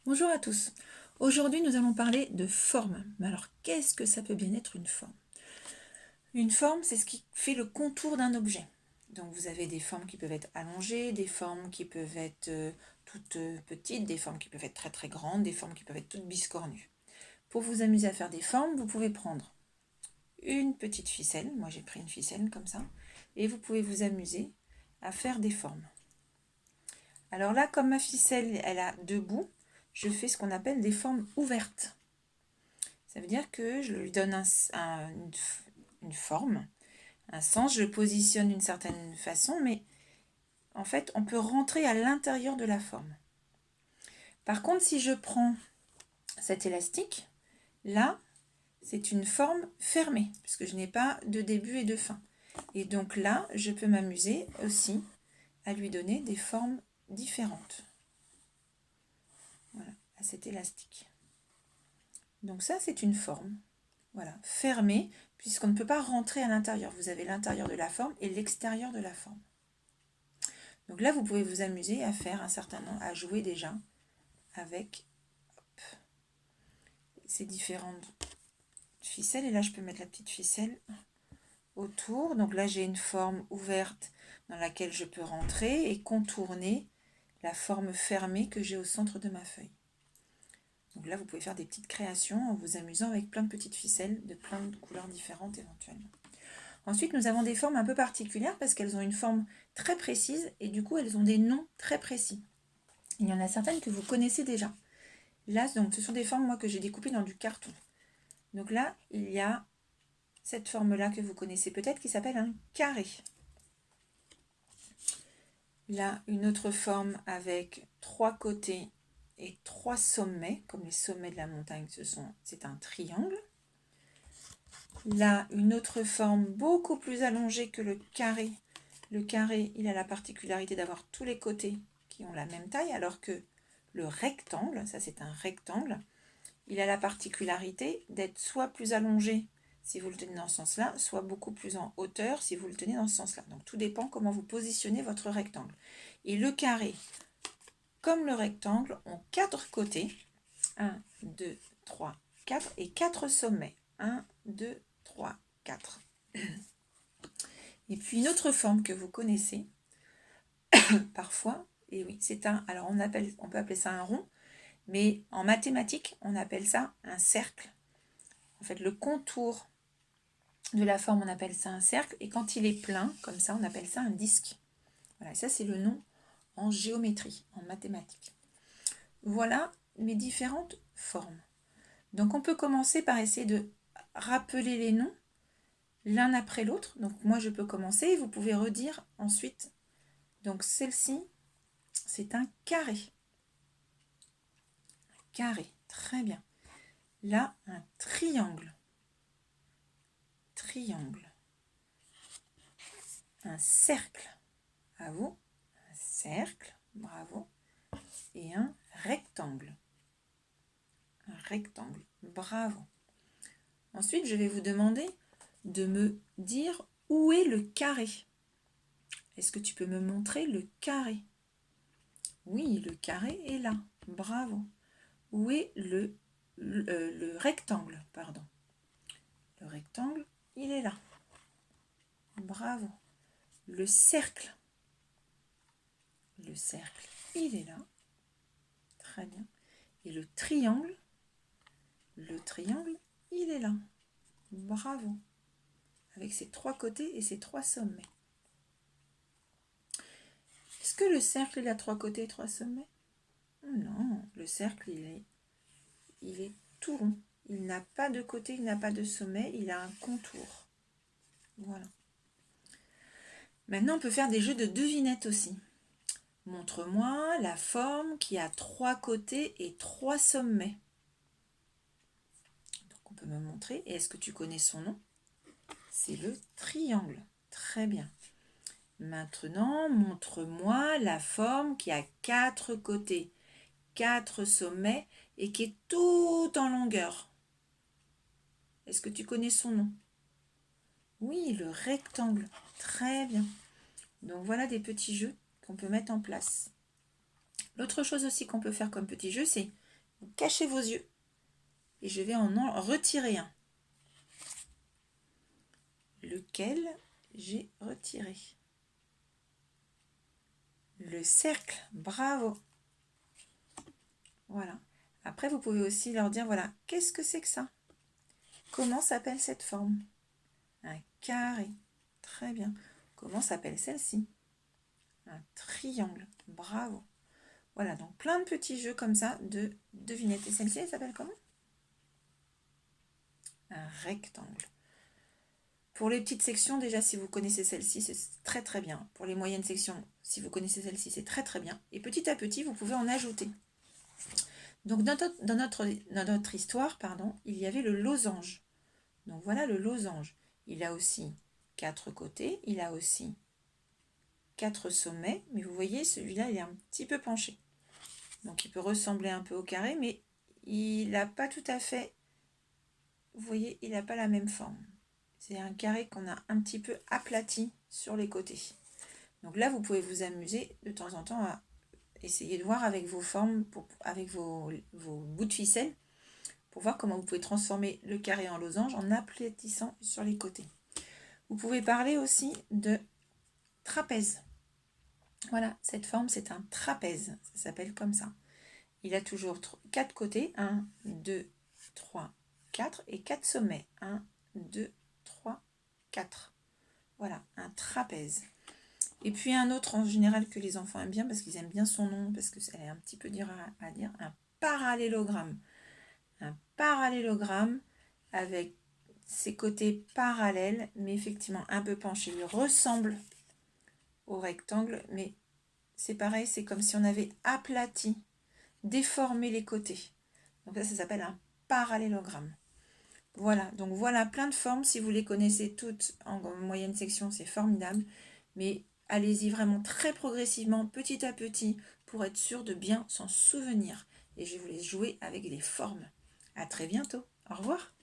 Bonjour à tous. Aujourd'hui, nous allons parler de forme. Mais alors, qu'est-ce que ça peut bien être une forme? Une forme, c'est ce qui fait le contour d'un objet. Donc, vous avez des formes qui peuvent être allongées, des formes qui peuvent être toutes petites, des formes qui peuvent être très très grandes, des formes qui peuvent être toutes biscornues. Pour vous amuser à faire des formes, vous pouvez prendre une petite ficelle. Moi, j'ai pris une ficelle comme ça. Et vous pouvez vous amuser à faire des formes. Alors là, comme ma ficelle, elle a deux bouts, je fais ce qu'on appelle des formes ouvertes. Ça veut dire que je lui donne une forme, un sens, je le positionne d'une certaine façon, mais en fait, on peut rentrer à l'intérieur de la forme. Par contre, si je prends cet élastique, là, c'est une forme fermée, puisque je n'ai pas de début et de fin. Et donc là, je peux m'amuser aussi à lui donner des formes différentes. Voilà, à cet élastique. Donc ça, c'est une forme. Voilà, fermée, puisqu'on ne peut pas rentrer à l'intérieur. Vous avez l'intérieur de la forme et l'extérieur de la forme. Donc là, vous pouvez vous amuser à faire un certain nombre, à jouer déjà avec ces différentes ficelles. Et là, je peux mettre la petite ficelle autour. Donc là, j'ai une forme ouverte dans laquelle je peux rentrer et contourner la forme fermée que j'ai au centre de ma feuille. Donc là, vous pouvez faire des petites créations en vous amusant avec plein de petites ficelles de plein de couleurs différentes éventuellement. Ensuite, nous avons des formes un peu particulières parce qu'elles ont une forme très précise et du coup, elles ont des noms très précis. Il y en a certaines que vous connaissez déjà. Là, donc, ce sont des formes moi, que j'ai découpées dans du carton. Donc là, il y a cette forme-là que vous connaissez peut-être qui s'appelle un carré. Là, une autre forme avec 3 côtés et 3 sommets, comme les sommets de la montagne, c'est un triangle. Là, une autre forme beaucoup plus allongée que le carré. Le carré, il a la particularité d'avoir tous les côtés qui ont la même taille, alors que le rectangle, ça c'est un rectangle, il a la particularité d'être soit plus allongé si vous le tenez dans ce sens-là, soit beaucoup plus en hauteur si vous le tenez dans ce sens-là. Donc tout dépend comment vous positionnez votre rectangle. Et le carré, comme le rectangle, ont 4 côtés. 1, 2, 3, 4 et 4 sommets. 1, 2, 3, 4. Et puis une autre forme que vous connaissez parfois, et oui, c'est un, alors on peut appeler ça un rond, mais en mathématiques, on appelle ça un cercle. En fait, le contour de la forme, on appelle ça un cercle, et quand il est plein, comme ça, on appelle ça un disque. Voilà, ça c'est le nom en géométrie, en mathématiques. Voilà mes différentes formes. Donc on peut commencer par essayer de rappeler les noms l'un après l'autre. Donc moi je peux commencer et vous pouvez redire ensuite. Donc celle-ci, c'est un carré. Carré, très bien. Là, un triangle. Triangle. Un cercle. À vous. Un cercle. Bravo. Et un rectangle. Un rectangle. Bravo. Ensuite, je vais vous demander de me dire où est le carré. Est-ce que tu peux me montrer le carré? Oui, le carré est là. Bravo. Où est le rectangle, pardon. Le rectangle, il est là. Bravo. Le cercle. Le cercle, il est là. Très bien. Et le triangle, il est là. Bravo. Avec ses 3 côtés et ses 3 sommets. Est-ce que le cercle, il a 3 côtés et 3 sommets? Non, le cercle, il est tout rond. Il n'a pas de côté, il n'a pas de sommet, il a un contour. Voilà. Maintenant, on peut faire des jeux de devinettes aussi. Montre-moi la forme qui a 3 côtés et 3 sommets. Donc, on peut me montrer. Et est-ce que tu connais son nom? C'est le triangle. Très bien. Maintenant, montre-moi la forme qui a 4 côtés, 4 sommets et qui est tout en longueur. Est-ce que tu connais son nom? Oui, le rectangle. Très bien. Donc voilà des petits jeux qu'on peut mettre en place. L'autre chose aussi qu'on peut faire comme petit jeu, c'est Vous cachez vos yeux et je vais en retirer un. Lequel j'ai retiré? Le cercle, bravo. Voilà. Après, vous pouvez aussi leur dire, voilà, qu'est-ce que c'est que ça? Comment s'appelle cette forme? Un carré. Très bien. Comment s'appelle celle-ci? Un triangle. Bravo. Voilà, donc plein de petits jeux comme ça de devinettes. Et celle-ci, elle s'appelle comment? Un rectangle. Pour les petites sections, déjà, si vous connaissez celle-ci, c'est très très bien. Pour les moyennes sections, si vous connaissez celle-ci, c'est très très bien. Et petit à petit, vous pouvez en ajouter. Donc, dans notre histoire, pardon, il y avait le losange. Donc, voilà le losange. Il a aussi 4 côtés, il a aussi 4 sommets, mais vous voyez, celui-là, il est un petit peu penché. Donc, il peut ressembler un peu au carré, mais il n'a pas tout à fait, vous voyez, il n'a pas la même forme. C'est un carré qu'on a un petit peu aplati sur les côtés. Donc là, vous pouvez vous amuser de temps en temps à essayer de voir avec vos formes, avec vos bouts de ficelle, pour voir comment vous pouvez transformer le carré en losange en aplatissant sur les côtés. Vous pouvez parler aussi de trapèze. Voilà, cette forme, c'est un trapèze. Ça s'appelle comme ça. Il a toujours 4 côtés. 1, 2, 3, 4 et 4 sommets. 1, 2, 3, 4. Voilà, un trapèze. Et puis un autre en général que les enfants aiment bien parce qu'ils aiment bien son nom, parce que c'est un petit peu dur à dire, un parallélogramme. Un parallélogramme avec ses côtés parallèles, mais effectivement un peu penchés. Il ressemble au rectangle, mais c'est pareil, c'est comme si on avait aplati, déformé les côtés. Donc ça s'appelle un parallélogramme. Voilà, donc voilà plein de formes. Si vous les connaissez toutes en moyenne section, c'est formidable. Mais allez-y vraiment très progressivement, petit à petit, pour être sûr de bien s'en souvenir. Et je vais vous laisse jouer avec les formes. À très bientôt. Au revoir.